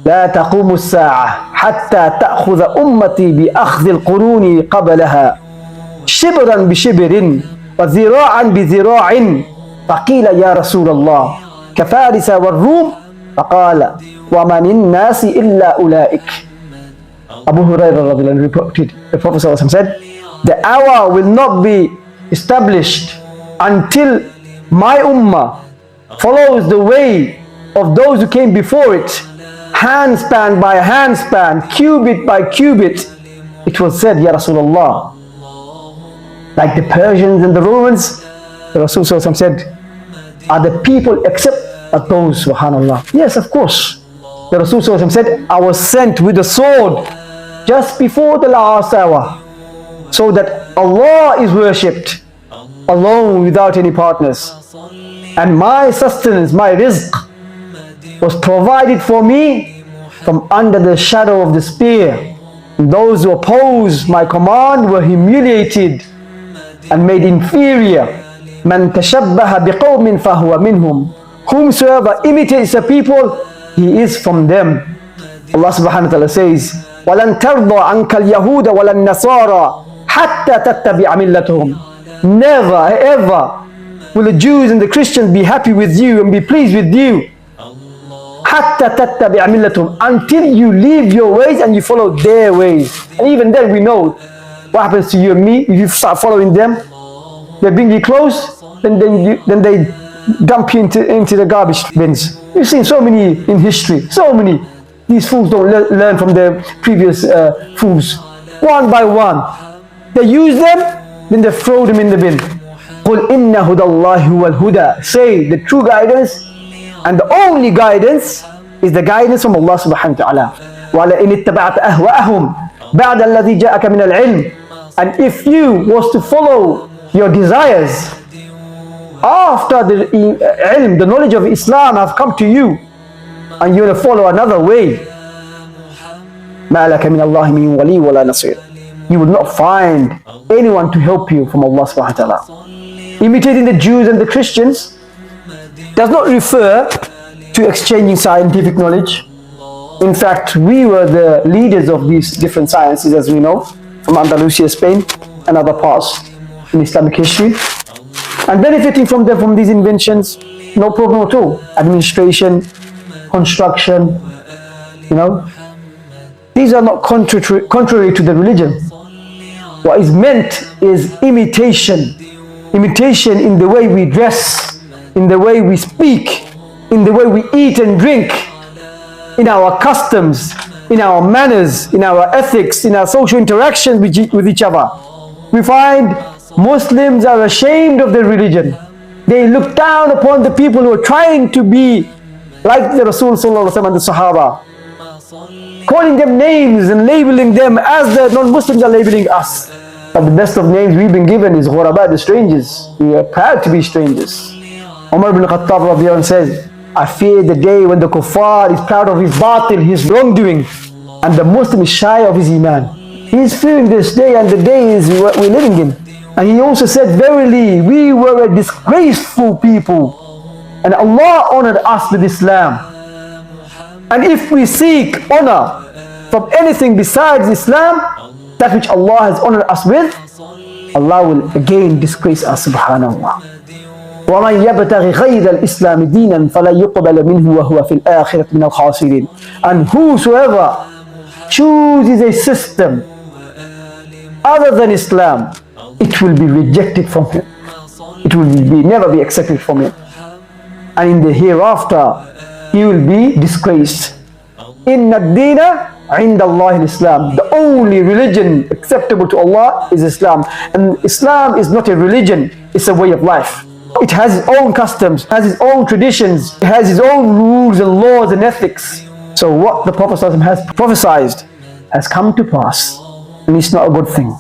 لا تقوم الساعة حتى تأخذ أمتي بأخذ القرون قبلها شبرا بشبر وذراعا بذراع فقيل يا رسول الله كفارس والروم فقال ومن الناس إلا أولئك. Abu Hurairah reported, the Prophet said, the hour will not be established until my ummah follows the way of those who came before it, handspan by handspan, cubit by cubit. It was said, Ya Rasulullah, like the Persians and the Romans. The Rasul said, are the people except those, subhanallah? Yes, of course. The Rasul said, I was sent with a sword just before the last hour, so that Allah is worshipped alone without any partners, and my sustenance, my rizq, was provided for me from under the shadow of the spear. And those who opposed my command were humiliated and made inferior. Man tashabbaha biqawmin fahuwa minhum. Whomsoever imitates a people, he is from them. Allah subhanahu wa ta'ala says, وَلَن تَرْضَى عَنْكَ الْيَهُودَ وَلَا النَّصَارَى حَتَّى تَتَّبِعَ مِلَّتُهُمْ. Never ever will the Jews and the Christians be happy with you and be pleased with you حَتَّى تَتَّبِعَ مِلَّتُهُمْ, until you leave your ways and you follow their ways. And even then we know what happens to you and me. If you start following them, they bring you close, then they dump you into the garbage bins. We've seen so many in history, so many. These fools don't learn from their previous fools. One by one, they use them, then they throw them in the bin. قُلْ إِنَّ هُدَى اللَّهِ هُوَ الْهُدَى. Say the true guidance and the only guidance is the guidance from Allah subhanahu wa ta'ala. وَلَئِنِ اتَّبَعْتَ أَهْوَأَهُمْ بَعْدَ الَّذِي جَاءَكَ مِنَ الْعِلْمِ. And if you was to follow your desires after the ilm, the knowledge of Islam have come to you, and you will follow another way, مَا لَكَ مِنَ اللَّهِ مِنْ وَلِيٍّ وَلَا نَصِيرٍ. You will not find anyone to help you from Allah subhanahu wa ta'ala. Imitating the Jews and the Christians does not refer to exchanging scientific knowledge. In fact, we were the leaders of these different sciences, as we know, from Andalusia, Spain, and other parts in Islamic history, and benefiting from them, from these inventions, no problem at all. Administration, construction, these are not contrary to the religion. What is meant is imitation. Imitation in the way we dress, in the way we speak, in the way we eat and drink, in our customs, in our manners, in our ethics, in our social interactions with each other. We find Muslims are ashamed of their religion. They look down upon the people who are trying to be like the Rasul sallallahu alaihi wasallam and the Sahaba, calling them names and labeling them as the non-Muslims are labeling us. But the best of names we've been given is ghuraba, the strangers. We are proud to be strangers. Umar ibn Khattab radiyallahu anhu says, I fear the day when the kuffar is proud of his batil, his wrongdoing, and the Muslim is shy of his iman. He is fearing this day, and the day is what we're living in. And he also said, verily, we were a disgraceful people, and Allah honored us with Islam. And if we seek honor from anything besides Islam, that which Allah has honored us with, Allah will again disgrace us, subhanallah. وَمَنْ يَبْتَغِ غَيْرَ الْإِسْلَامِ دِينًا فَلَا يُقْبَلَ مِنْهُ وَهُوَ فِي الْآخِرَةِ مِنَ الْخَاسِرِينَ. And whosoever chooses a system other than Islam, it will be rejected from him. It will never be accepted from him. And in the hereafter, he will be disgraced. إِنَّ الدِّينَ عِنْدَ اللَّهِ الْإِسْلَامِ. The only religion acceptable to Allah is Islam. And Islam is not a religion, it's a way of life. It has its own customs, has its own traditions, it has its own rules and laws and ethics. So what the Prophet has prophesied has come to pass, and it's not a good thing.